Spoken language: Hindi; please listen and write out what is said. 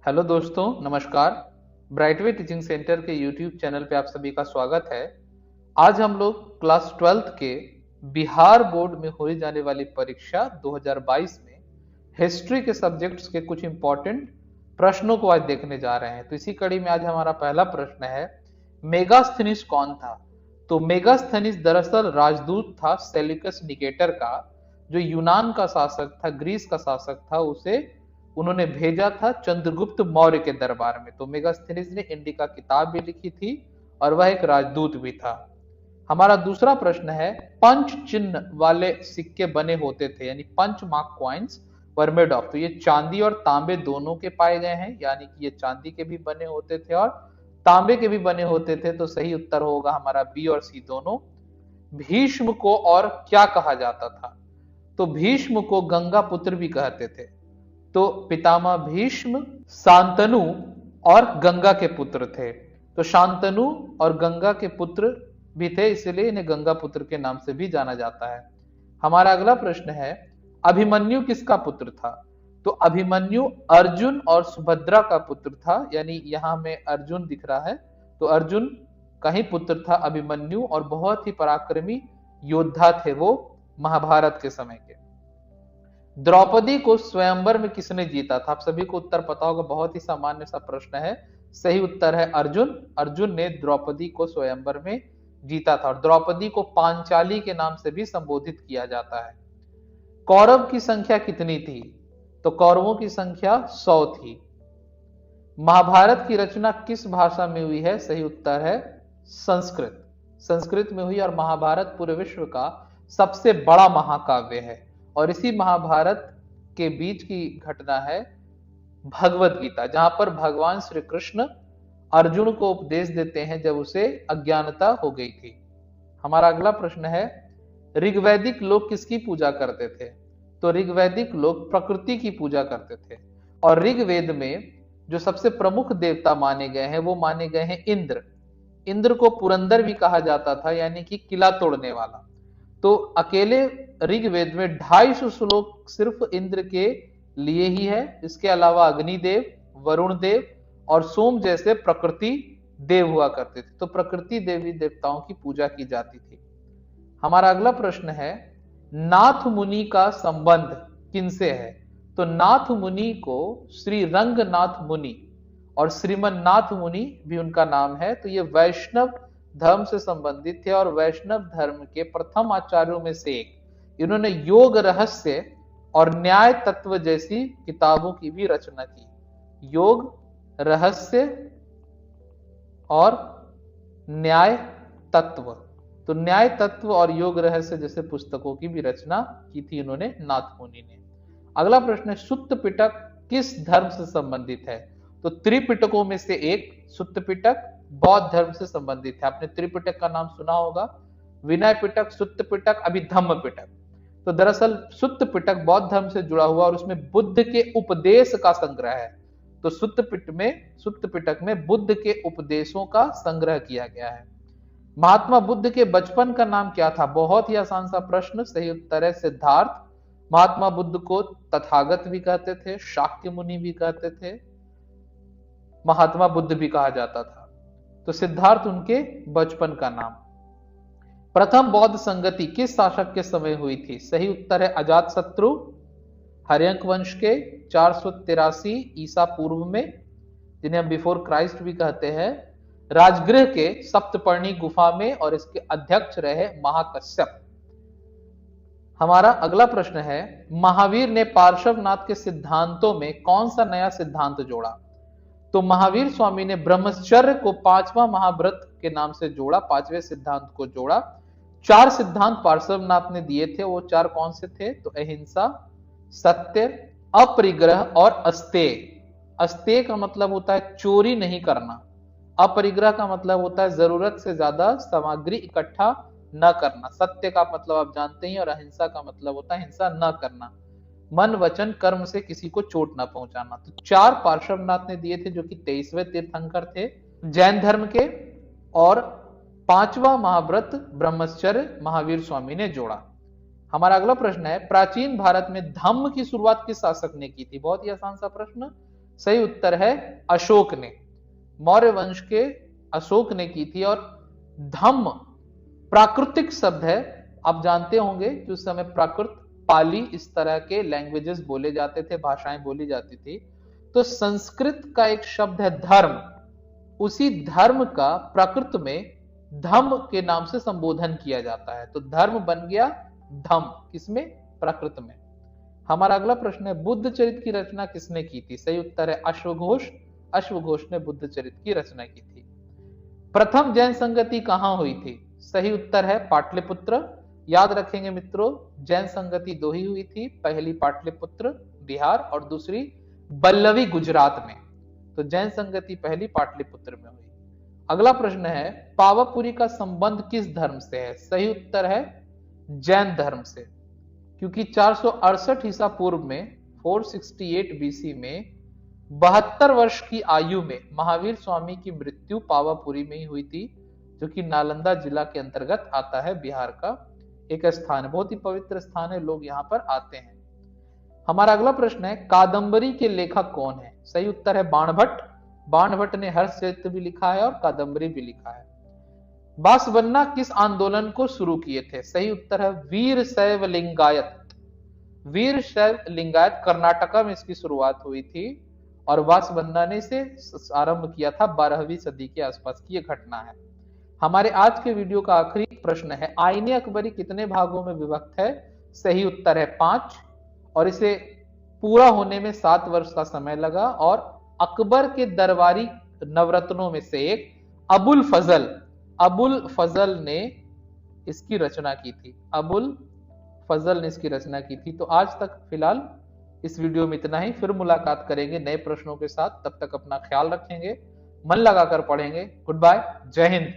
हेलो दोस्तों, नमस्कार। ब्राइटवे टीचिंग सेंटर के यूट्यूब चैनल पे आप सभी का स्वागत है। आज हम लोग क्लास 12th के बिहार बोर्ड में होने जाने वाली परीक्षा 2022 में हिस्ट्री के सब्जेक्ट्स के कुछ इंपॉर्टेंट प्रश्नों को आज देखने जा रहे हैं। तो इसी कड़ी में आज हमारा पहला प्रश्न है, मेगास्थनीज कौन था? तो मेगास्थनीज दरअसल राजदूत था सेल्यूकस निकेटर का, जो यूनान का शासक था, ग्रीस का शासक था। उसे उन्होंने भेजा था चंद्रगुप्त मौर्य के दरबार में। तो मेगास्थनीज ने इंडिका किताब भी लिखी थी और वह एक राजदूत भी था। हमारा दूसरा प्रश्न है, पंच चिन्ह वाले सिक्के बने होते थे, यानी punch mark coins were made of. तो ये चांदी और तांबे दोनों के पाए गए हैं, यानी कि ये चांदी के भी बने होते थे और तांबे के भी बने होते थे। तो सही उत्तर होगा हमारा बी और सी दोनों। भीष्म को और क्या कहा जाता था? तो भीष्म को गंगा पुत्र भी कहते थे। तो पितामह भीष्म शांतनु और गंगा के पुत्र थे। तो शांतनु और गंगा के पुत्र भी थे, इसलिए इन्हें गंगा पुत्र के नाम से भी जाना जाता है। हमारा अगला प्रश्न है, अभिमन्यु किसका पुत्र था? तो अभिमन्यु अर्जुन और सुभद्रा का पुत्र था, यानी यहां में अर्जुन दिख रहा है, तो अर्जुन का ही पुत्र था अभिमन्यु, और बहुत ही पराक्रमी योद्धा थे वो महाभारत के समय के। द्रौपदी को स्वयंवर में किसने जीता था? आप सभी को उत्तर पता होगा, बहुत ही सामान्य सा प्रश्न है। सही उत्तर है अर्जुन। अर्जुन ने द्रौपदी को स्वयंवर में जीता था, और द्रौपदी को पांचाली के नाम से भी संबोधित किया जाता है। कौरव की संख्या कितनी थी? तो कौरवों की संख्या 100 थी। महाभारत की रचना किस भाषा में हुई है? सही उत्तर है संस्कृत। संस्कृत में हुई, और महाभारत पूरे विश्व का सबसे बड़ा महाकाव्य है। और इसी महाभारत के बीच की घटना है भगवत गीता, जहां पर भगवान श्री कृष्ण अर्जुन को उपदेश देते हैं जब उसे अज्ञानता हो गई थी। हमारा अगला प्रश्न है, ऋग्वैदिक लोग किसकी पूजा करते थे? तो ऋग्वैदिक लोग प्रकृति की पूजा करते थे। और ऋग्वेद में जो सबसे प्रमुख देवता माने गए हैं वो माने गए हैं इंद्र। इंद्र को पुरंदर भी कहा जाता था, यानी कि किला तोड़ने वाला। तो अकेले ऋग्वेद में 250 श्लोक सिर्फ इंद्र के लिए ही है। इसके अलावा अग्निदेव, वरुण देव और सोम जैसे प्रकृति देव हुआ करते थे। तो प्रकृति देवी देवताओं की पूजा की जाती थी। हमारा अगला प्रश्न है, नाथ मुनि का संबंध किनसे है? तो नाथ मुनि को श्री रंगनाथ मुनि और श्रीमन नाथ मुनि भी उनका नाम है। तो ये वैष्णव धर्म से संबंधित थे और वैष्णव धर्म के प्रथम आचार्यों में से एक। इन्होंने योग रहस्य और न्याय तत्व जैसी किताबों की भी रचना की। योग रहस्य और न्याय तत्व, तो न्याय तत्व और योग रहस्य जैसे पुस्तकों की भी रचना की थी इन्होंने, नाथ मुनि ने। अगला प्रश्न है, सुत्त पिटक किस धर्म से संबंधित है? तो त्रिपिटकों में से एक सुत्त पिटक बौद्ध धर्म से संबंधित है। आपने त्रिपिटक का नाम सुना होगा, विनय पिटक, सुत्त पिटक, अभी धम्म पिटक। तो दरअसल सुत्त पिटक बौद्ध धर्म से जुड़ा हुआ और उसमें बुद्ध के उपदेश का संग्रह है। तो सुत्त पिटक में बुद्ध के उपदेशों का संग्रह किया गया है। महात्मा बुद्ध के बचपन का नाम क्या था? बहुत ही आसान सा प्रश्न। सही उत्तर है सिद्धार्थ। महात्मा बुद्ध को तथागत भी कहते थे, शाक्य मुनि भी कहते थे, महात्मा बुद्ध भी कहा जाता था। तो सिद्धार्थ उनके बचपन का नाम। प्रथम बौद्ध संगति किस शासक के समय हुई थी? सही उत्तर है अजातशत्रु, हर्यंक वंश के 483 ईसा पूर्व में, जिन्हें हम बिफोर क्राइस्ट भी कहते हैं, राजगृह के सप्तपर्णी गुफा में, और इसके अध्यक्ष रहे महाकश्यप। हमारा अगला प्रश्न है, महावीर ने पार्श्वनाथ के सिद्धांतों में कौन सा नया सिद्धांत जोड़ा? तो महावीर स्वामी ने ब्रह्मचर्य को 5वां महाव्रत के नाम से जोड़ा, 5वें सिद्धांत को जोड़ा। 4 सिद्धांत पार्श्वनाथ ने दिए थे, वो 4 कौन से थे? तो अहिंसा, सत्य, अपरिग्रह और अस्तेय। अस्तेय का मतलब होता है चोरी नहीं करना, अपरिग्रह का मतलब होता है जरूरत से ज्यादा सामग्री इकट्ठा न करना, सत्य का मतलब आप जानते हैं, और अहिंसा का मतलब होता है हिंसा न करना, मन वचन कर्म से किसी को चोट न पहुंचाना। तो 4 पार्श्वनाथ ने दिए थे, जो कि 23वें तीर्थंकर थे जैन धर्म के, और 5वां महाव्रत ब्रह्मचर्य महावीर स्वामी ने जोड़ा। हमारा अगला प्रश्न है, प्राचीन भारत में धम्म की शुरुआत किस शासक ने की थी? बहुत ही आसान सा प्रश्न। सही उत्तर है अशोक ने, मौर्य वंश के अशोक ने की थी। और धम्म प्राकृतिक शब्द है, आप जानते होंगे कि उस समय प्राकृत, पाली, इस तरह के लैंग्वेजेस बोले जाते थे, भाषाएं बोली जाती थी। तो संस्कृत का एक शब्द है धर्म, उसी धर्म का प्राकृत में धम्म के नाम से संबोधन किया जाता है। तो धर्म बन गया धम्म, किसमें? प्राकृत में। हमारा अगला प्रश्न है बुद्ध चरित की रचना किसने की थी? सही उत्तर है अश्वघोष। अश्वघोष ने बुद्ध चरित की रचना की थी। प्रथम जैन संगति कहां हुई थी? सही उत्तर है पाटलिपुत्र। याद रखेंगे मित्रों, जैन संगति दो ही हुई थी, पहली पाटलिपुत्र बिहार और दूसरी बल्लवी गुजरात में। तो जैन संगति पहली पाटलिपुत्र में हुई। अगला प्रश्न है पावापुरी का संबंध किस धर्म से है? सही उत्तर है जैन धर्म से, क्योंकि 468 ईसा पूर्व में 468 बीसी में 72 वर्ष की आयु में महावीर स्वामी की मृत्यु पावापुरी में ही हुई थी, जो कि नालंदा जिला के अंतर्गत आता है, बिहार का एक स्थान है, बहुत ही पवित्र स्थान है, लोग यहाँ पर आते हैं। हमारा अगला प्रश्न है कादंबरी के लेखक कौन है? सही उत्तर है बाणभट्ट। बाणभट्ट ने हर्षचरित्र भी लिखा है और कादंबरी भी लिखा है। बासवन्ना किस आंदोलन को शुरू किए थे? सही उत्तर है वीर शैव लिंगायत। वीर शैव लिंगायत कर्नाटका में इसकी शुरुआत हुई थी और बासवन्ना ने इसे आरंभ किया था 12वीं सदी के आसपास की यह घटना है। हमारे आज के वीडियो का आखिरी प्रश्न है आईने अकबरी कितने भागों में विभक्त है? सही उत्तर है 5 और इसे पूरा होने में 7 वर्ष का समय लगा। और अकबर के दरबारी नवरत्नों में से एक अबुल फजल ने इसकी रचना की थी। अबुल फजल ने इसकी रचना की थी। तो आज तक फिलहाल इस वीडियो में इतना ही, फिर मुलाकात करेंगे नए प्रश्नों के साथ। तब तक अपना ख्याल रखेंगे, मन लगाकर पढ़ेंगे। गुड बाय, जय हिंद।